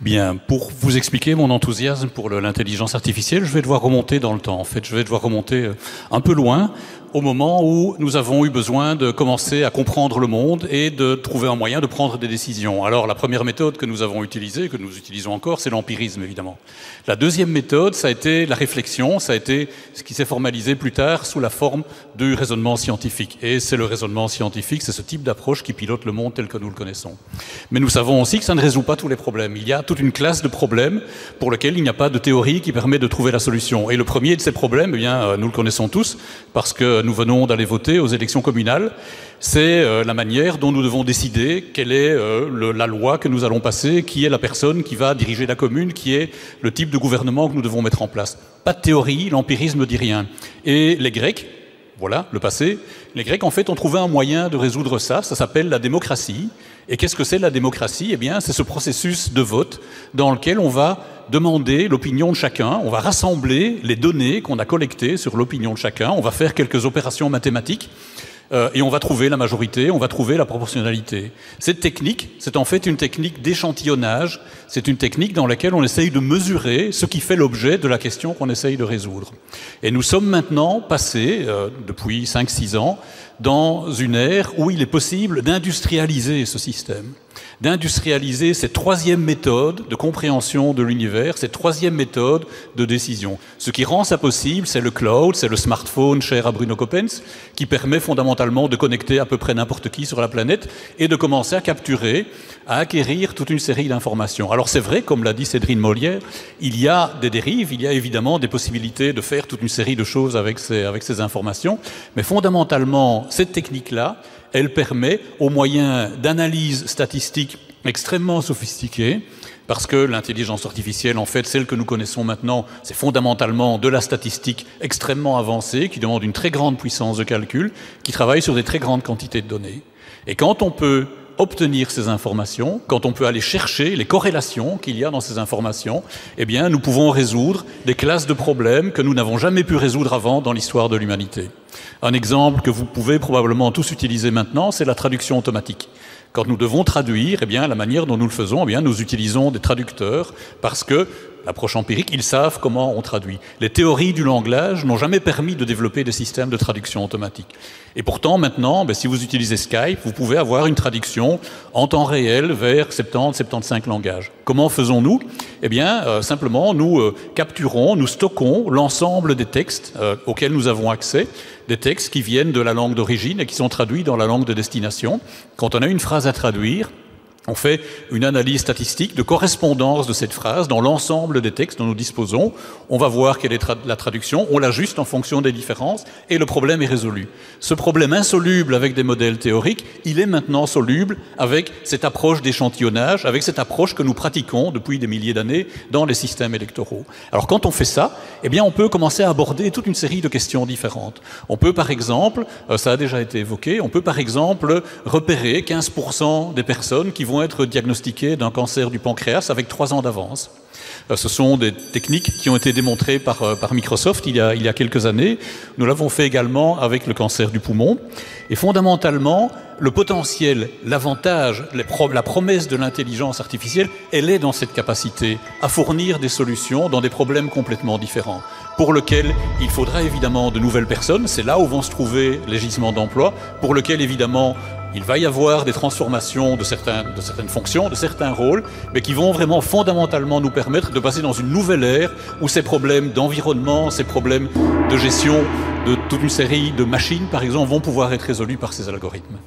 Bien, pour vous expliquer mon enthousiasme pour l'intelligence artificielle, je vais devoir remonter dans le temps. En fait, je vais devoir remonter un peu loin, au moment où nous avons eu besoin de commencer à comprendre le monde et de trouver un moyen de prendre des décisions. Alors, la première méthode que nous avons utilisée, que nous utilisons encore, c'est l'empirisme, évidemment. La deuxième méthode, ça a été la réflexion, ça a été ce qui s'est formalisé plus tard sous la forme du raisonnement scientifique. Et c'est le raisonnement scientifique, c'est ce type d'approche qui pilote le monde tel que nous le connaissons. Mais nous savons aussi que ça ne résout pas tous les problèmes. Il y a toute une classe de problèmes pour lesquels il n'y a pas de théorie qui permet de trouver la solution. Et le premier de ces problèmes, eh bien, nous le connaissons tous, parce que nous venons d'aller voter aux élections communales. C'est la manière dont nous devons décider quelle est la loi que nous allons passer, qui est la personne qui va diriger la commune, qui est le type de gouvernement que nous devons mettre en place. Pas de théorie, l'empirisme ne dit rien. Et les Grecs, voilà, le passé, les Grecs en fait ont trouvé un moyen de résoudre ça, ça s'appelle la démocratie. Et qu'est-ce que c'est la démocratie? Eh bien, c'est ce processus de vote dans lequel on va demander l'opinion de chacun, on va rassembler les données qu'on a collectées sur l'opinion de chacun, on va faire quelques opérations mathématiques et on va trouver la majorité, on va trouver la proportionnalité. Cette technique, c'est en fait une technique d'échantillonnage, c'est une technique dans laquelle on essaye de mesurer ce qui fait l'objet de la question qu'on essaye de résoudre. Et nous sommes maintenant passés, depuis 5-6 ans, dans une ère où il est possible d'industrialiser ce système, d'industrialiser cette troisième méthode de compréhension de l'univers, cette troisième méthode de décision. Ce qui rend ça possible, c'est le cloud, c'est le smartphone cher à Bruno Coppens, qui permet fondamentalement de connecter à peu près n'importe qui sur la planète et de commencer à capturer, à acquérir toute une série d'informations. Alors c'est vrai, comme l'a dit Cédrine Molière, il y a des dérives, il y a évidemment des possibilités de faire toute une série de choses avec ces informations, mais fondamentalement, cette technique-là, elle permet, au moyen d'analyses statistiques extrêmement sophistiquées, parce que l'intelligence artificielle, en fait, celle que nous connaissons maintenant, c'est fondamentalement de la statistique extrêmement avancée, qui demande une très grande puissance de calcul, qui travaille sur des très grandes quantités de données. Et quand on peut obtenir ces informations, quand on peut aller chercher les corrélations qu'il y a dans ces informations, eh bien, nous pouvons résoudre des classes de problèmes que nous n'avons jamais pu résoudre avant dans l'histoire de l'humanité. Un exemple que vous pouvez probablement tous utiliser maintenant, c'est la traduction automatique. Quand nous devons traduire, eh bien, la manière dont nous le faisons, eh bien, nous utilisons des traducteurs parce que l'approche empirique, ils savent comment on traduit. Les théories du langage n'ont jamais permis de développer des systèmes de traduction automatique. Et pourtant, maintenant, si vous utilisez Skype, vous pouvez avoir une traduction en temps réel vers 70-75 langages. Comment faisons-nous? Eh bien, simplement, nous capturons, nous stockons l'ensemble des textes auxquels nous avons accès, des textes qui viennent de la langue d'origine et qui sont traduits dans la langue de destination. Quand on a une phrase à traduire, on fait une analyse statistique de correspondance de cette phrase dans l'ensemble des textes dont nous disposons. On va voir quelle est la traduction, on l'ajuste en fonction des différences et le problème est résolu. Ce problème insoluble avec des modèles théoriques, il est maintenant soluble avec cette approche d'échantillonnage, avec cette approche que nous pratiquons depuis des milliers d'années dans les systèmes électoraux. Alors quand on fait ça, eh bien on peut commencer à aborder toute une série de questions différentes. On peut par exemple, ça a déjà été évoqué, on peut par exemple repérer 15% des personnes qui vont être diagnostiqués d'un cancer du pancréas avec 3 ans d'avance. Ce sont des techniques qui ont été démontrées par Microsoft il y a quelques années. Nous l'avons fait également avec le cancer du poumon. Et fondamentalement, le potentiel, l'avantage, la promesse de l'intelligence artificielle, elle est dans cette capacité à fournir des solutions dans des problèmes complètement différents, pour lesquels il faudra évidemment de nouvelles personnes. C'est là où vont se trouver les gisements d'emploi, pour lesquels évidemment il va y avoir des transformations de certaines fonctions, de certains rôles, mais qui vont vraiment fondamentalement nous permettre de passer dans une nouvelle ère où ces problèmes d'environnement, ces problèmes de gestion de toute une série de machines, par exemple, vont pouvoir être résolus par ces algorithmes.